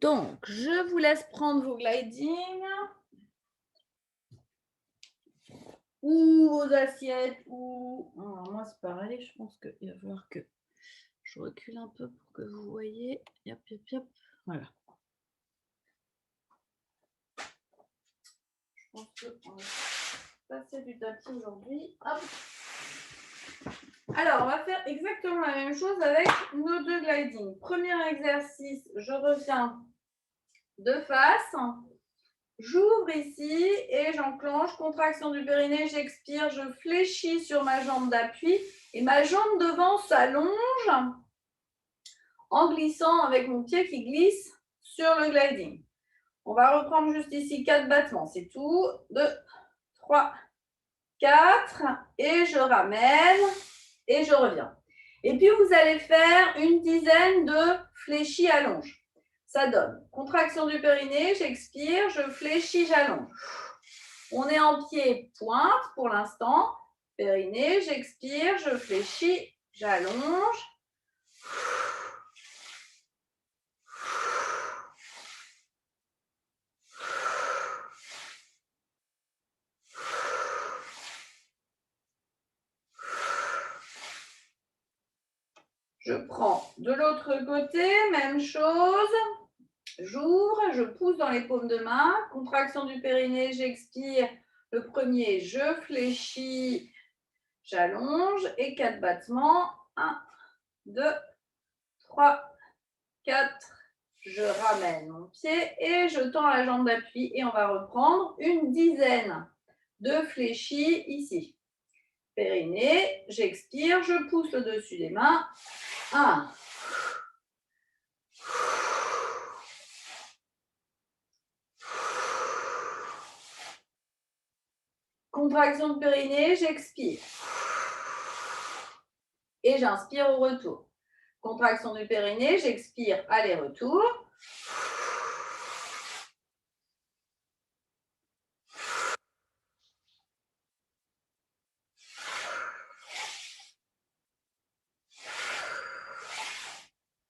Donc, je vous laisse prendre vos gliding ou vos assiettes ou... Alors, moi, c'est pareil, je pense qu'il va falloir que je recule un peu pour que vous voyez. Yop, yop, yop. Voilà. Je pense qu'on va passer du tapis aujourd'hui. Hop. Alors, on va faire exactement la même chose avec nos deux gliding. Premier exercice, je reviens de face. J'ouvre ici et j'enclenche, contraction du périnée, j'expire, je fléchis sur ma jambe d'appui et ma jambe devant s'allonge en glissant avec mon pied qui glisse sur le gliding. On va reprendre juste ici 4 battements, c'est tout. 2, 3, 4 et je ramène et je reviens. Et puis vous allez faire une dizaine de fléchis allonges. Ça donne contraction du périnée, j'expire, je fléchis, j'allonge. On est en pied pointe pour l'instant. Périnée, j'expire, je fléchis, j'allonge. Je prends de l'autre côté, même chose. J'ouvre, je pousse dans les paumes de main. Contraction du périnée, j'expire. Le premier, je fléchis, j'allonge. Et 4 battements. 1, 2, 3, 4. Je ramène mon pied et je tends la jambe d'appui. Et on va reprendre une dizaine de fléchis ici. Périnée, j'expire, je pousse le dessus des mains. 1. Contraction de périnée, j'expire. Et j'inspire au retour. Contraction du périnée, j'expire, aller-retour.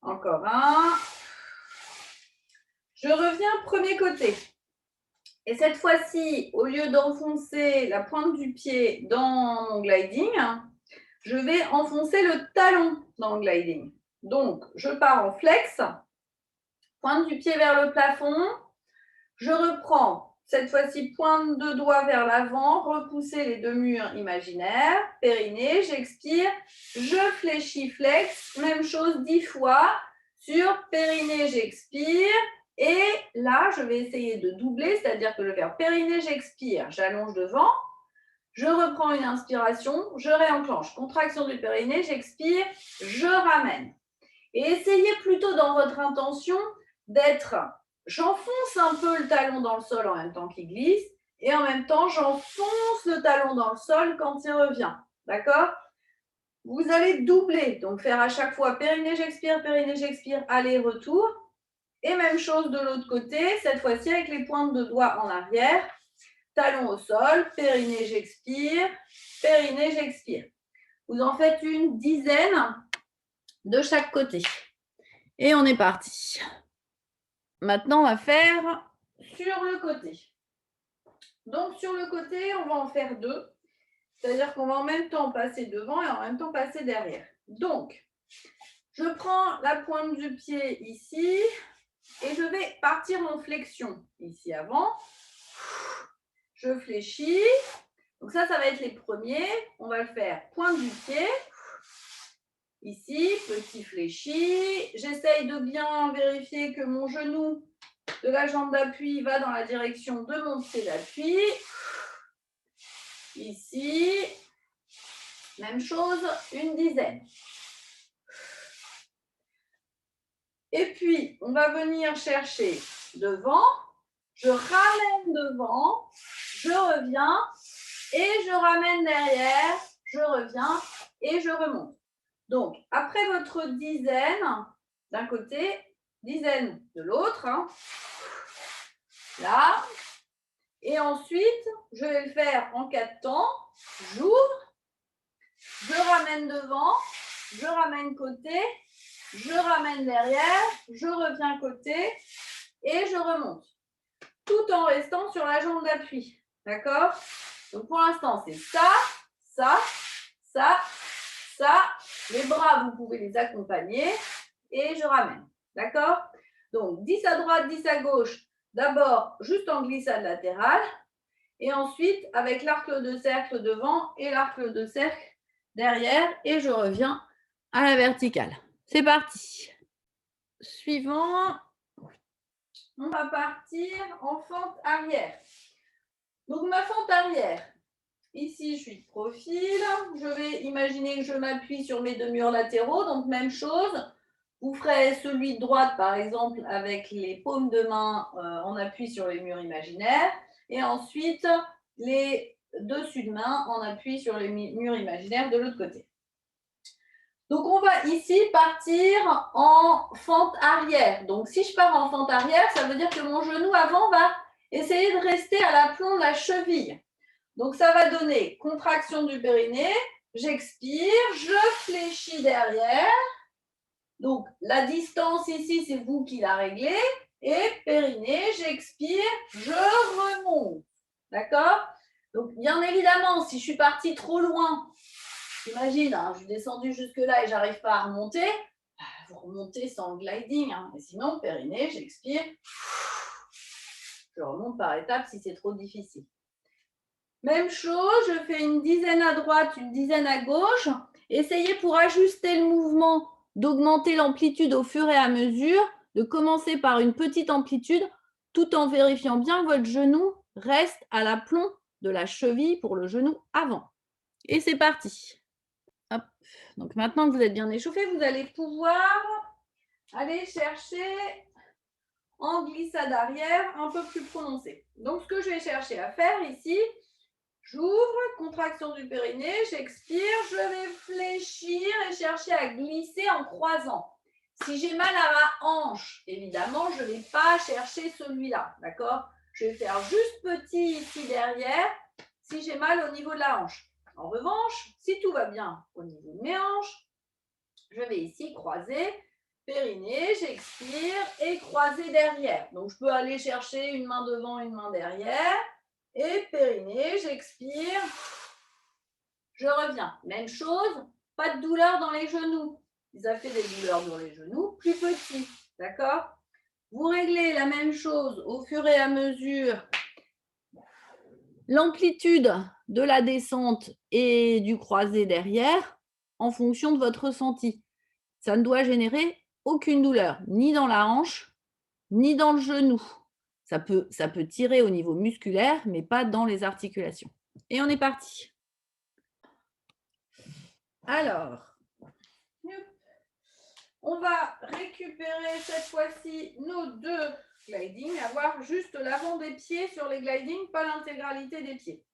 Encore un. Je reviens premier côté. Et cette fois-ci, au lieu d'enfoncer la pointe du pied dans mon gliding, je vais enfoncer le talon dans le gliding. Donc, je pars en flex, pointe du pied vers le plafond. Je reprends, cette fois-ci, pointe de doigt vers l'avant, repousser les deux murs imaginaires, périnée, j'expire, je fléchis, flex, même chose 10 fois, sur périnée, j'expire, et là, je vais essayer de doubler, c'est-à-dire que je vais faire périnée, j'expire, j'allonge devant, je reprends une inspiration, je réenclenche, contraction du périnée, j'expire, je ramène. Et essayez plutôt dans votre intention d'être... J'enfonce un peu le talon dans le sol en même temps qu'il glisse et en même temps, j'enfonce le talon dans le sol quand il revient. D'accord? Vous allez doubler, donc faire à chaque fois périnée, j'expire, aller-retour. Et même chose de l'autre côté, cette fois-ci avec les pointes de doigts en arrière. Talon au sol, périnée, j'expire, Vous en faites une dizaine de chaque côté. Et on est parti. Maintenant, on va faire sur le côté. Donc, sur le côté, on va en faire 2. C'est-à-dire qu'on va en même temps passer devant et en même temps passer derrière. Donc, je prends la pointe du pied ici et je vais partir en flexion ici avant. Je fléchis. Donc ça va être les premiers. On va le faire pointe du pied. Ici, petit fléchi. J'essaye de bien vérifier que mon genou de la jambe d'appui va dans la direction de mon pied d'appui. Ici, même chose, une dizaine. Et puis, on va venir chercher devant. Je ramène devant, je reviens et je ramène derrière, je reviens et je remonte. Donc, après votre dizaine d'un côté, dizaine de l'autre, là. Et ensuite, je vais le faire en 4 temps. J'ouvre, je ramène devant, je ramène côté, je ramène derrière, je reviens côté, et je remonte. Tout en restant sur la jambe d'appui. D'accord? Donc pour l'instant, c'est ça, ça, ça, ça. Les bras, vous pouvez les accompagner et je ramène. D'accord? Donc 10 à droite, 10 à gauche. D'abord, juste en glissade latérale. Et ensuite, avec l'arc de cercle devant et l'arc de cercle derrière. Et je reviens à la verticale. C'est parti. Suivant, on va partir en fente arrière. Donc ma fente arrière, ici je suis de profil, je vais imaginer que je m'appuie sur mes deux murs latéraux, donc même chose. Vous ferez celui de droite par exemple avec les paumes de main en appui sur les murs imaginaires et ensuite les dessus de main en appui sur les murs imaginaires de l'autre côté. Donc, on va ici partir en fente arrière. Donc, si je pars en fente arrière, ça veut dire que mon genou avant va essayer de rester à l'aplomb de la cheville. Donc, ça va donner contraction du périnée. J'expire, je fléchis derrière. Donc, la distance ici, c'est vous qui la réglez. Et périnée, j'expire, je remonte. D'accord? Donc, bien évidemment, si je suis partie trop loin, imagine, hein, je suis descendue jusque-là et j'arrive pas à remonter, vous remontez sans gliding. Hein. Et sinon, périnée, j'expire. Je remonte par étapes si c'est trop difficile. Même chose, je fais une dizaine à droite, une dizaine à gauche. Essayez pour ajuster le mouvement d'augmenter l'amplitude au fur et à mesure, de commencer par une petite amplitude tout en vérifiant bien que votre genou reste à l'aplomb de la cheville pour le genou avant. Et c'est parti. Hop. Donc maintenant que vous êtes bien échauffé, vous allez pouvoir aller chercher en glissade arrière un peu plus prononcée. Donc ce que je vais chercher à faire ici, j'ouvre, contraction du périnée, j'expire, je vais fléchir et chercher à glisser en croisant. Si j'ai mal à ma hanche, évidemment, je ne vais pas chercher celui-là, d'accord? Je vais faire juste petit ici derrière si j'ai mal au niveau de la hanche. En revanche, si tout va bien au niveau de mes hanches, je vais ici croiser, périnée, j'expire et croiser derrière. Donc, je peux aller chercher une main devant, une main derrière. Et périnée, j'expire, je reviens. Même chose, pas de douleur dans les genoux. Ils ont fait des douleurs dans les genoux, plus petits, d'accord? Vous réglez la même chose au fur et à mesure. L'amplitude de la descente et du croisé derrière en fonction de votre ressenti. Ça ne doit générer aucune douleur, ni dans la hanche, ni dans le genou. Ça peut tirer au niveau musculaire, mais pas dans les articulations. Et on est parti. Alors, on va récupérer cette fois-ci nos deux gliding, avoir juste l'avant des pieds sur les gliding, pas l'intégralité des pieds.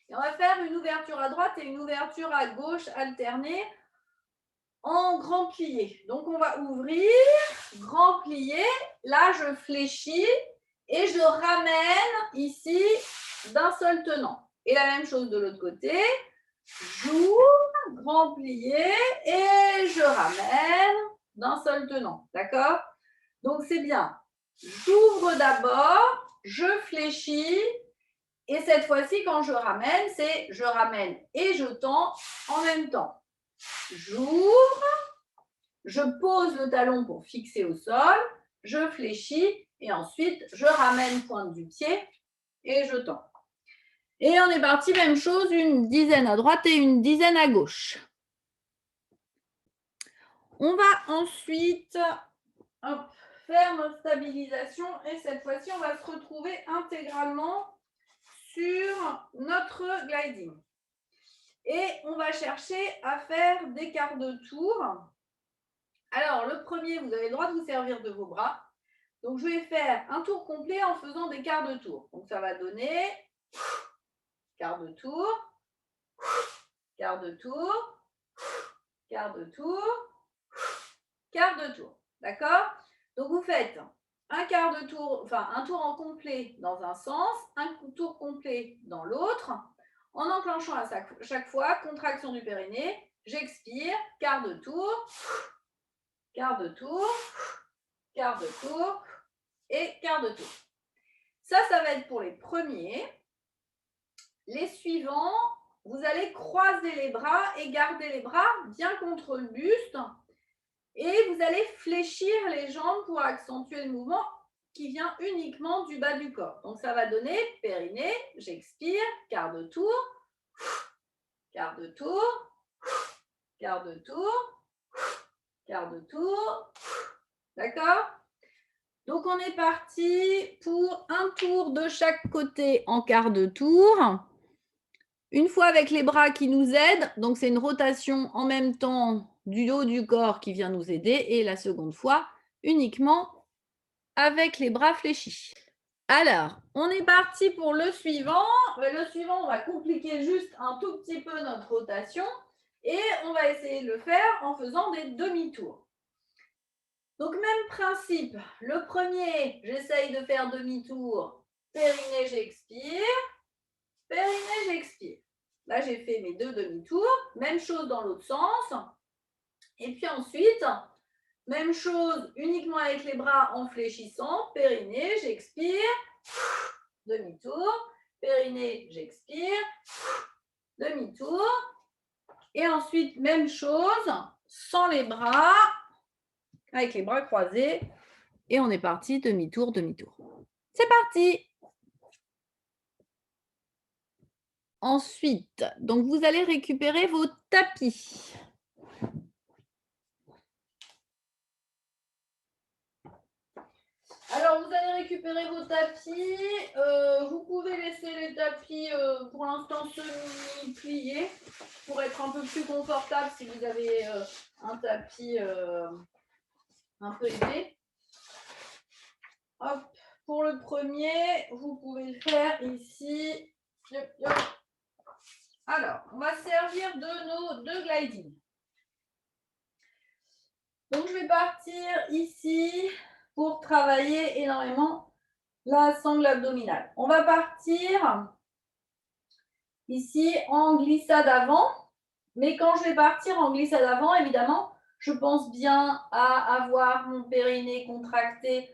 Et on va faire une ouverture à droite et une ouverture à gauche alternée en grand plié. Donc on va ouvrir, grand plié, là je fléchis et je ramène ici d'un seul tenant. Et la même chose de l'autre côté, j'ouvre, grand plié et je ramène d'un seul tenant, d'accord? Donc c'est bien, j'ouvre d'abord, je fléchis et cette fois-ci quand je ramène, c'est je ramène et je tends en même temps. J'ouvre, je pose le talon pour fixer au sol, je fléchis et ensuite je ramène pointe du pied et je tends. Et on est parti, même chose, une dizaine à droite et une dizaine à gauche. On va ensuite faire notre stabilisation et cette fois-ci, on va se retrouver intégralement sur notre gliding. Et on va chercher à faire des quarts de tour. Alors, le premier, vous avez le droit de vous servir de vos bras. Donc, je vais faire un tour complet en faisant des quarts de tour. Donc, ça va donner quart de tour, quart de tour, quart de tour, quart de tour. D'accord? Donc, vous faites un quart de tour, enfin un tour en complet dans un sens, un tour complet dans l'autre, en enclenchant à chaque fois, contraction du périnée, j'expire, quart de tour, quart de tour, quart de tour, et quart de tour. Ça va être pour les premiers. Les suivants, vous allez croiser les bras et garder les bras bien contre le buste. Et vous allez fléchir les jambes pour accentuer le mouvement qui vient uniquement du bas du corps. Donc, ça va donner périnée, j'expire, quart de tour, quart de tour, quart de tour, quart de tour. D'accord? Donc, on est parti pour un tour de chaque côté en quart de tour. Une fois avec les bras qui nous aident, donc c'est une rotation en même temps du haut du corps qui vient nous aider, et la seconde fois uniquement avec les bras fléchis. Alors, on est parti pour le suivant. Le suivant, on va compliquer juste un tout petit peu notre rotation et on va essayer de le faire en faisant des demi-tours. Donc, même principe. Le premier, j'essaye de faire demi-tour. Périnée, j'expire. Périnée, j'expire. Là, j'ai fait mes 2 demi-tours. Même chose dans l'autre sens. Et puis ensuite, même chose uniquement avec les bras en fléchissant. Périnée, j'expire. Demi-tour. Périnée, j'expire. Demi-tour. Et ensuite, même chose, sans les bras, avec les bras croisés. Et on est parti, demi-tour, demi-tour. C'est parti! Ensuite, donc vous allez récupérer vos tapis. Alors, vous allez récupérer vos tapis. Vous pouvez laisser les tapis pour l'instant semi-pliés pour être un peu plus confortable si vous avez un tapis un peu épais. Hop, pour le premier, vous pouvez le faire ici. Alors, on va servir de nos 2 gliding. Donc, je vais partir ici pour travailler énormément la sangle abdominale. On va partir ici en glissade avant. Mais quand je vais partir en glissade avant, évidemment, je pense bien à avoir mon périnée contracté.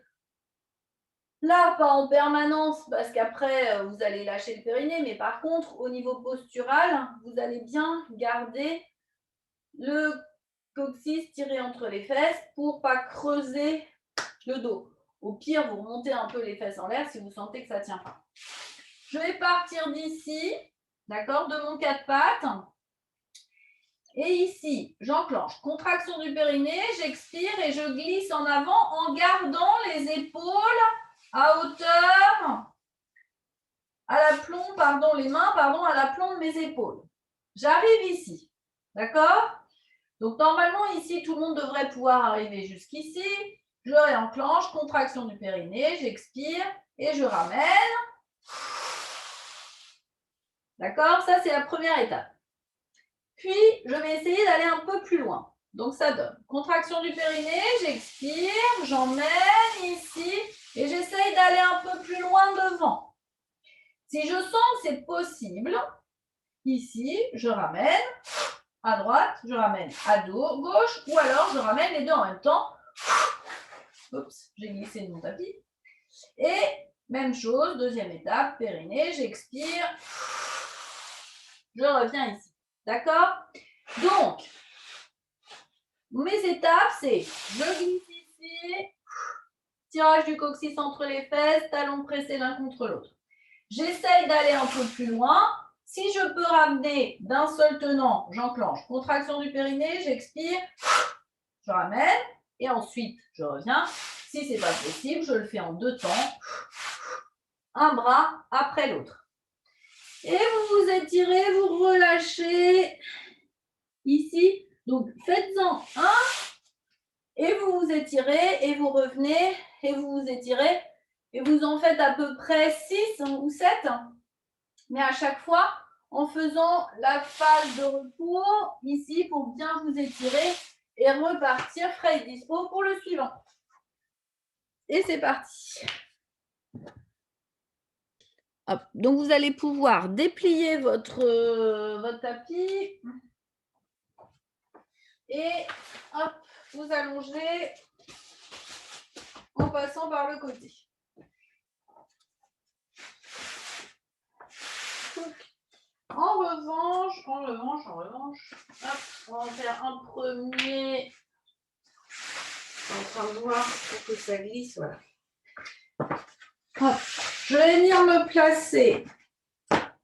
Là, pas en permanence, parce qu'après, vous allez lâcher le périnée. Mais par contre, au niveau postural, vous allez bien garder le coccyx tiré entre les fesses pour ne pas creuser le dos. Au pire, vous remontez un peu les fesses en l'air si vous sentez que ça ne tient pas. Je vais partir d'ici, d'accord, de mon 4 pattes. Et ici, j'enclenche. Contraction du périnée, j'expire et je glisse en avant en gardant les épaules à hauteur, à l'aplomb, pardon, les mains, pardon, à l'aplomb de mes épaules. J'arrive ici, d'accord? Donc, normalement, ici, tout le monde devrait pouvoir arriver jusqu'ici. Je réenclenche, contraction du périnée, j'expire et je ramène. D'accord? Ça, c'est la première étape. Puis, je vais essayer d'aller un peu plus loin. Donc, ça donne contraction du périnée, j'expire, j'emmène ici et j'essaye d'aller un peu plus loin devant. Si je sens que c'est possible, ici, je ramène à droite, je ramène à gauche ou alors je ramène les deux en même temps. Oups, j'ai glissé de mon tapis. Et même chose, deuxième étape, périnée, j'expire, je reviens ici. D'accord? Donc, mes étapes, c'est je glisse ici, tirage du coccyx entre les fesses, talons pressés l'un contre l'autre. J'essaye d'aller un peu plus loin. Si je peux ramener d'un seul tenant, j'enclenche. Contraction du périnée, j'expire, je ramène et ensuite je reviens. Si ce n'est pas possible, je le fais en 2 temps. Un bras après l'autre. Et vous vous étirez, vous relâchez ici. Donc, faites-en un et vous vous étirez et vous revenez et vous vous étirez et vous en faites à peu près 6 ou 7. Mais à chaque fois, en faisant la phase de repos ici pour bien vous étirer et repartir frais et dispo pour le suivant. Et c'est parti. Hop. Donc, vous allez pouvoir déplier votre tapis et hop, vous allongez en passant par le côté. En revanche, hop, on va faire un premier. Je suis en train de voir pour que ça glisse, voilà. Hop. Je vais venir me placer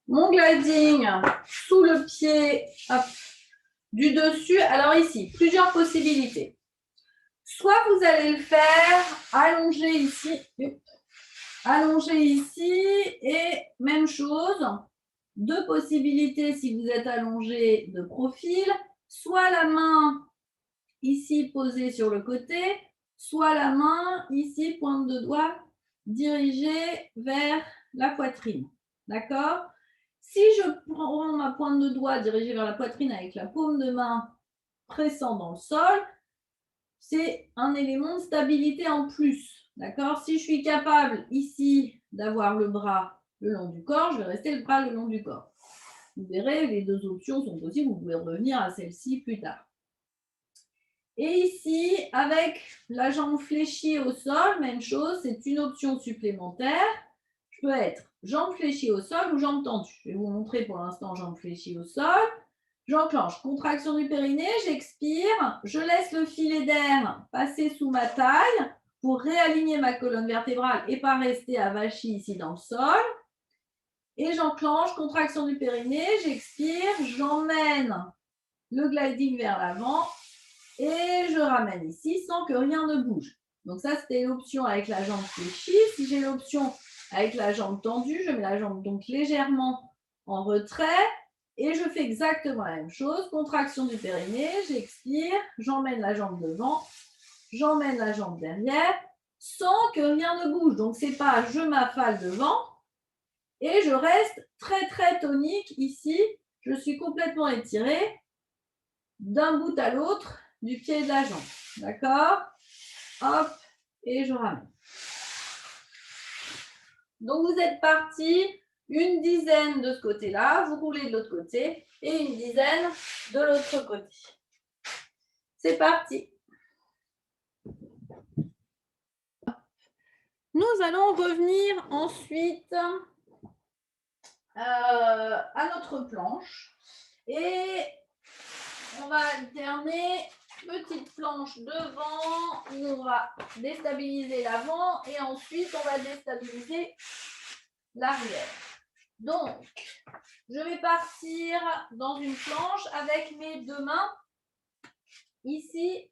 mon gliding sous le pied hop, du dessus. Alors ici, plusieurs possibilités. Soit vous allez le faire allonger ici, et même chose. Deux possibilités si vous êtes allongé de profil, soit la main ici posée sur le côté, soit la main ici, pointe de doigt, dirigée vers la poitrine. D'accord? Si je prends ma pointe de doigt dirigée vers la poitrine avec la paume de main pressant dans le sol, c'est un élément de stabilité en plus. D'accord? Si je suis capable ici d'avoir le bras le long du corps, je vais rester le bras le long du corps. Vous verrez, les deux options sont possibles. Vous pouvez revenir à celle-ci plus tard. Et ici, avec la jambe fléchie au sol, même chose, c'est une option supplémentaire. Je peux être jambe fléchie au sol ou jambe tendue. Je vais vous montrer pour l'instant jambe fléchie au sol. J'enclenche contraction du périnée, j'expire, je laisse le filet d'air passer sous ma taille pour réaligner ma colonne vertébrale et pas rester avachie ici dans le sol. Et j'enclenche, contraction du périnée, j'expire, j'emmène le gliding vers l'avant et je ramène ici sans que rien ne bouge. Donc ça, c'était l'option avec la jambe fléchie. Si j'ai l'option avec la jambe tendue, je mets la jambe donc légèrement en retrait et je fais exactement la même chose. Contraction du périnée, j'expire, j'emmène la jambe devant, j'emmène la jambe derrière sans que rien ne bouge. Donc, ce n'est pas je m'affale devant. Et je reste très, très tonique ici. Je suis complètement étirée d'un bout à l'autre du pied de la jambe. D'accord? Hop, et je ramène. Donc, vous êtes parti une dizaine de ce côté-là. Vous roulez de l'autre côté et une dizaine de l'autre côté. C'est parti. Nous allons revenir ensuite à notre planche et on va alterner petite planche devant où on va déstabiliser l'avant et ensuite on va déstabiliser l'arrière. Donc, je vais partir dans une planche avec mes deux mains ici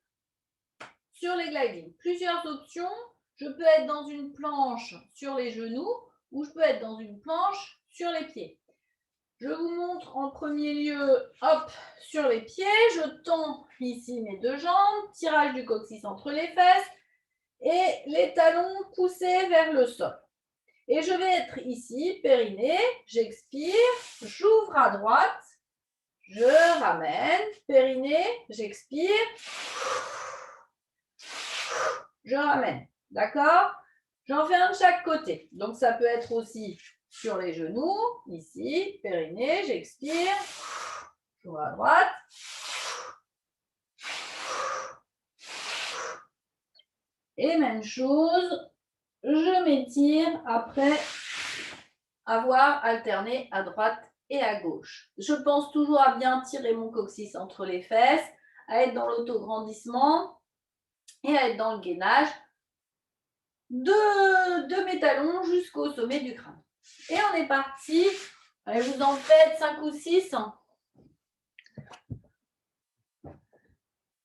sur les gliding. Plusieurs options. Je peux être dans une planche sur les genoux ou je peux être dans une planche sur les pieds. Je vous montre en premier lieu, hop, sur les pieds, je tends ici mes deux jambes, tirage du coccyx entre les fesses et les talons poussés vers le sol. Et je vais être ici, périnée, j'expire, j'ouvre à droite, je ramène, périnée, j'expire, je ramène, d'accord? J'en fais un de chaque côté, donc ça peut être aussi sur les genoux, ici, périnée, j'expire, j'ouvre à droite. Et même chose, je m'étire après avoir alterné à droite et à gauche. Je pense toujours à bien tirer mon coccyx entre les fesses, à être dans l'autograndissement et à être dans le gainage de mes talons jusqu'au sommet du crâne. Et on est parti. Allez, vous en faites 5 ou 6.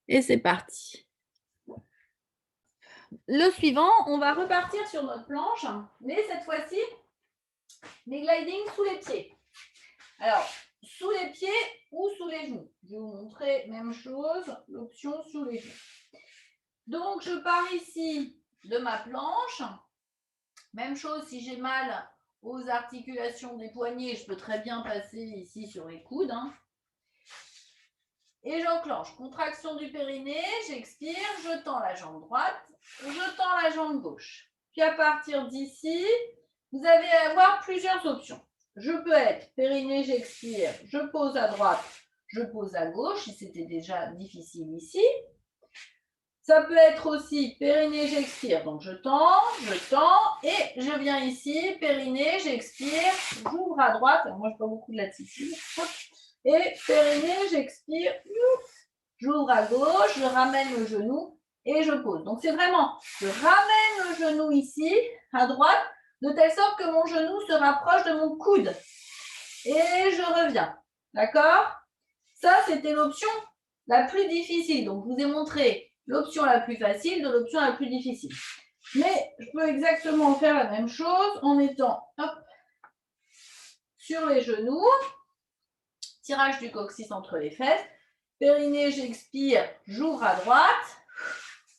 Et c'est parti. Le suivant, on va repartir sur notre planche, mais cette fois-ci, mes gliding sous les pieds. Alors, sous les pieds ou sous les genoux. Je vais vous montrer même chose, l'option sous les genoux. Donc, je pars ici de ma planche. Même chose, si j'ai mal aux articulations des poignets, je peux très bien passer ici sur les coudes. Hein. Et j'enclenche. Contraction du périnée, j'expire, je tends la jambe droite, je tends la jambe gauche. Puis à partir d'ici, vous allez avoir plusieurs options. Je peux être périnée, j'expire, je pose à droite, je pose à gauche, si c'était déjà difficile ici. Ça peut être aussi périnée, j'expire. Donc, je tends et je viens ici, périnée, j'expire, j'ouvre à droite. Alors, moi, je n'ai pas beaucoup de latitude. Et périnée, j'expire, j'ouvre à gauche, je ramène le genou et je pose. Donc, c'est vraiment, je ramène le genou ici, à droite, de telle sorte que mon genou se rapproche de mon coude. Et je reviens. D'accord? Ça, c'était l'option la plus difficile. Donc, je vous ai montré l'option la plus facile de l'option la plus difficile. Mais je peux exactement faire la même chose en étant sur les genoux, tirage du coccyx entre les fesses, périnée, j'expire, j'ouvre à droite,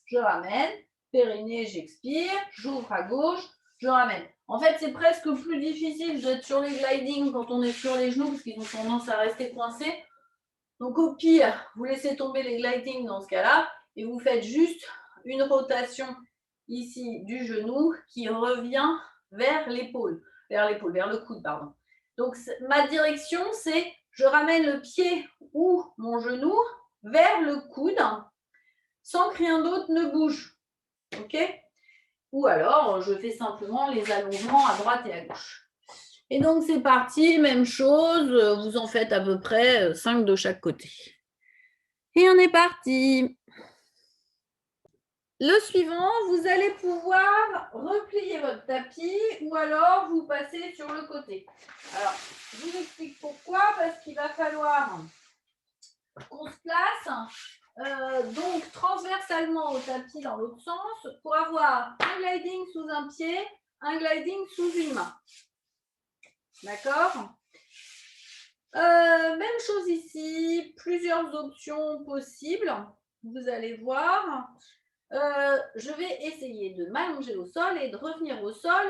je ramène, périnée, j'expire, j'ouvre à gauche, je ramène. En fait, c'est presque plus difficile d'être sur les gliding quand on est sur les genoux parce qu'ils ont tendance à rester coincés. Donc, au pire, vous laissez tomber les gliding dans ce cas-là et vous faites juste une rotation ici du genou qui revient vers l'épaule, vers le coude, pardon. Donc, ma direction, c'est je ramène le pied ou mon genou vers le coude sans que rien d'autre ne bouge. OK? Ou alors, je fais simplement les allongements à droite et à gauche. Et donc, c'est parti, même chose, vous en faites à peu près 5 de chaque côté. Et on est parti. Le suivant, vous allez pouvoir replier votre tapis ou alors vous passez sur le côté. Alors, je vous explique pourquoi, parce qu'il va falloir qu'on se place donc transversalement au tapis dans l'autre sens pour avoir un gliding sous un pied, un gliding sous une main. D'accord ? Même chose ici, plusieurs options possibles. Vous allez voir. Je vais essayer de m'allonger au sol et de revenir au sol,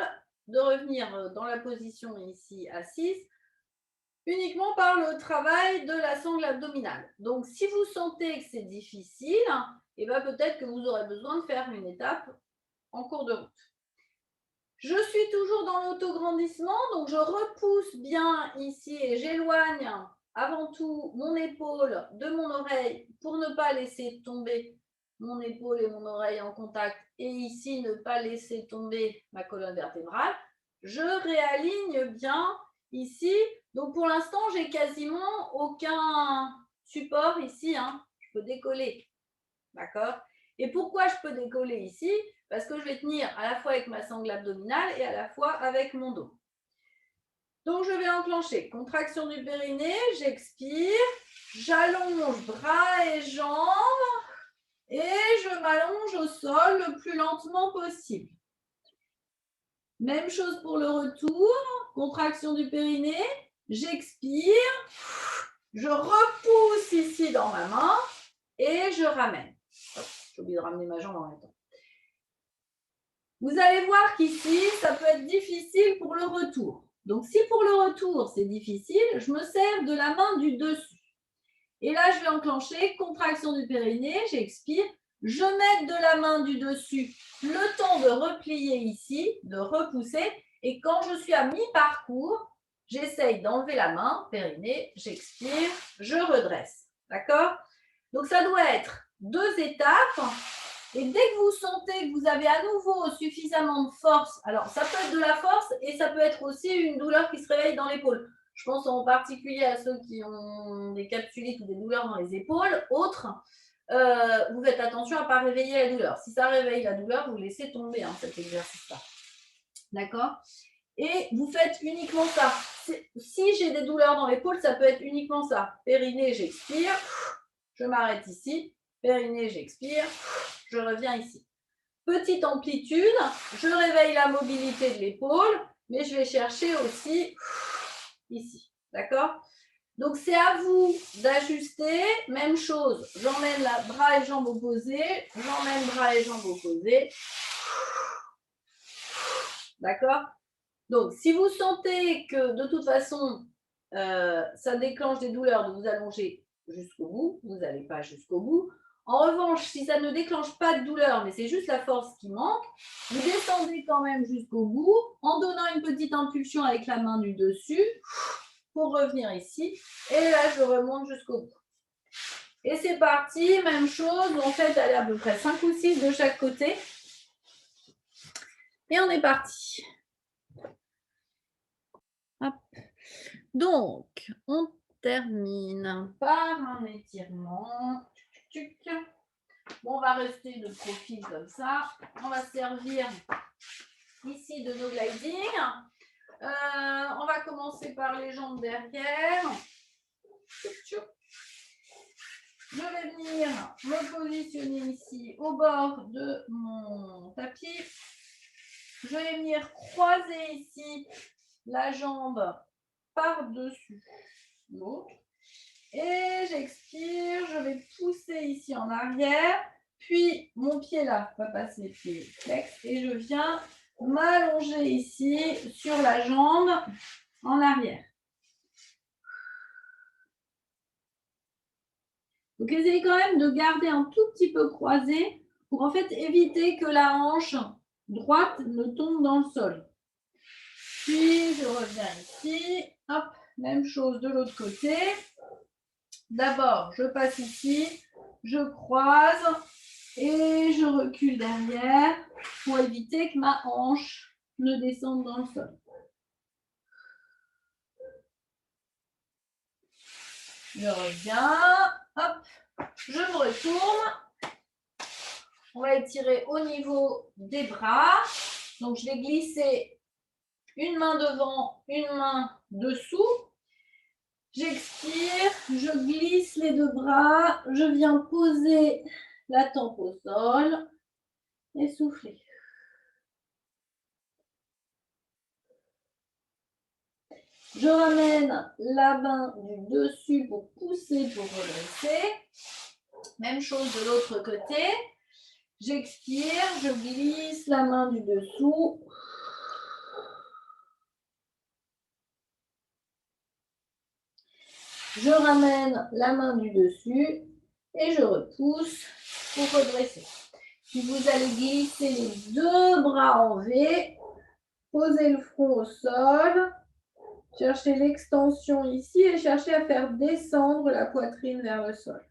de revenir dans la position ici assise, uniquement par le travail de la sangle abdominale. Donc, si vous sentez que c'est difficile, eh ben, peut-être que vous aurez besoin de faire une étape en cours de route. Je suis toujours dans l'autograndissement, donc je repousse bien ici et j'éloigne avant tout mon épaule de mon oreille pour ne pas laisser tomber mon épaule et mon oreille en contact et ici ne pas laisser tomber ma colonne vertébrale. Je réaligne bien ici. Donc pour l'instant, j'ai quasiment aucun support ici. Je peux décoller. D'accord? Et pourquoi je peux décoller ici? Parce que je vais tenir à la fois avec ma sangle abdominale et à la fois avec mon dos. Donc, je vais enclencher contraction du périnée, j'expire, j'allonge bras et jambes et je m'allonge au sol le plus lentement possible. Même chose pour le retour, contraction du périnée, j'expire, je repousse ici dans ma main et je ramène. J'ai oublié de ramener ma jambe en même temps. Vous allez voir qu'ici, ça peut être difficile pour le retour. Donc, si pour le retour, c'est difficile, je me sers de la main du dessus. Et là, je vais enclencher contraction du périnée, j'expire. Je mets de la main du dessus le temps de replier ici, de repousser. Et quand je suis à mi-parcours, j'essaye d'enlever la main, périnée, j'expire, je redresse. D'accord? Donc, ça doit être 2 étapes. Et dès que vous sentez que vous avez à nouveau suffisamment de force, alors ça peut être de la force et ça peut être aussi une douleur qui se réveille dans l'épaule. Je pense en particulier à ceux qui ont des capsulites ou des douleurs dans les épaules. Autres, vous faites attention à ne pas réveiller la douleur. Si ça réveille la douleur, vous laissez tomber cet exercice-là. D'accord? Et vous faites uniquement ça. Si j'ai des douleurs dans l'épaule, ça peut être uniquement ça. Périnée, j'expire. Je m'arrête ici. Périnée, j'expire. Je reviens ici. Petite amplitude, je réveille la mobilité de l'épaule, mais je vais chercher aussi ici. D'accord? Donc, c'est à vous d'ajuster. Même chose, j'emmène bras et jambes opposés, j'emmène bras et jambes opposés. D'accord? Donc, si vous sentez que de toute façon, ça déclenche des douleurs de vous allonger jusqu'au bout, vous n'allez pas jusqu'au bout. En revanche, si ça ne déclenche pas de douleur, mais c'est juste la force qui manque, vous descendez quand même jusqu'au bout en donnant une petite impulsion avec la main du dessus pour revenir ici. Et là, je remonte jusqu'au bout. Et c'est parti, même chose. En fait, elle est à peu près 5 ou 6 de chaque côté. Et on est parti. Hop. Donc, on termine par un étirement. Bon, on va rester de profil comme ça. On va servir ici de nos gliding. On va commencer par les jambes derrière. Je vais venir me positionner ici au bord de mon tapis. Je vais venir croiser ici la jambe par-dessus l'autre. Et j'expire, je vais pousser ici en arrière. Puis mon pied là va passer pied flex et je viens m'allonger ici sur la jambe en arrière. Donc, essayez quand même de garder un tout petit peu croisé pour en fait éviter que la hanche droite ne tombe dans le sol. Puis, je reviens ici. Hop, même chose de l'autre côté. D'abord, je passe ici, je croise et je recule derrière pour éviter que ma hanche ne descende dans le sol. Je reviens, hop, je me retourne. On va étirer au niveau des bras. Donc, je vais glisser une main devant, une main dessous. J'expire, je glisse les deux bras, je viens poser la tempe au sol et souffler. Je ramène la main du dessus pour pousser, pour redresser. Même chose de l'autre côté. J'expire, je glisse la main du dessous. Je ramène la main du dessus et je repousse pour redresser. Puis vous allez glisser les deux bras en V, posez le front au sol, cherchez l'extension ici et cherchez à faire descendre la poitrine vers le sol.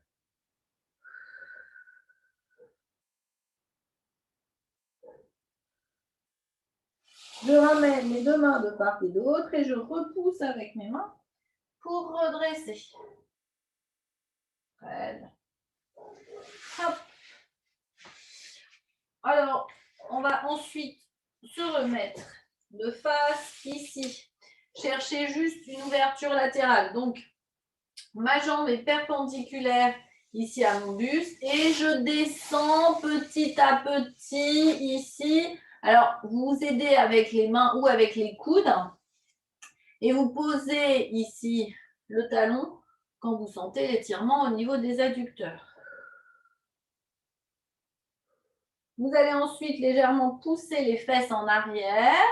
Je ramène mes deux mains de part et d'autre et je repousse avec mes mains pour redresser. Hop. Alors, on va ensuite se remettre de face ici. Cherchez juste une ouverture latérale. Donc, ma jambe est perpendiculaire ici à mon buste et je descends petit à petit ici. Alors, vous vous aidez avec les mains ou avec les coudes et vous posez ici le talon quand vous sentez l'étirement au niveau des adducteurs. Vous allez ensuite légèrement pousser les fesses en arrière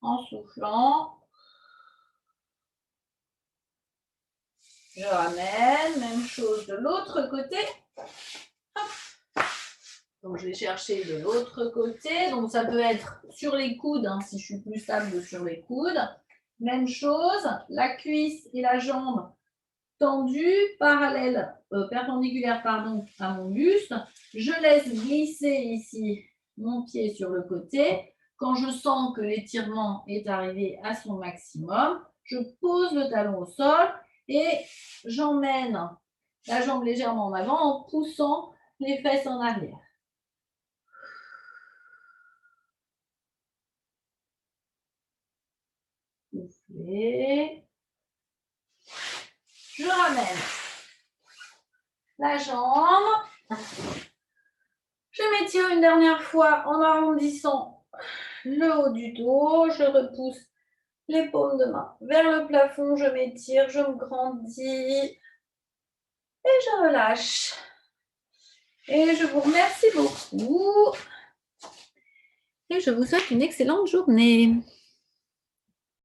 en soufflant. Je ramène, même chose de l'autre côté. Hop. Donc, je vais chercher de l'autre côté. Donc, ça peut être sur les coudes, hein, si je suis plus stable sur les coudes. Même chose, la cuisse et la jambe tendues, perpendiculaires à mon buste. Je laisse glisser ici mon pied sur le côté. Quand je sens que l'étirement est arrivé à son maximum, je pose le talon au sol et j'emmène la jambe légèrement en avant en poussant les fesses en arrière. Soufflez. Je ramène la jambe. Je m'étire une dernière fois en arrondissant le haut du dos. Je repousse les paumes de main vers le plafond. Je m'étire, je me grandis et je relâche. Et je vous remercie beaucoup. Et je vous souhaite une excellente journée.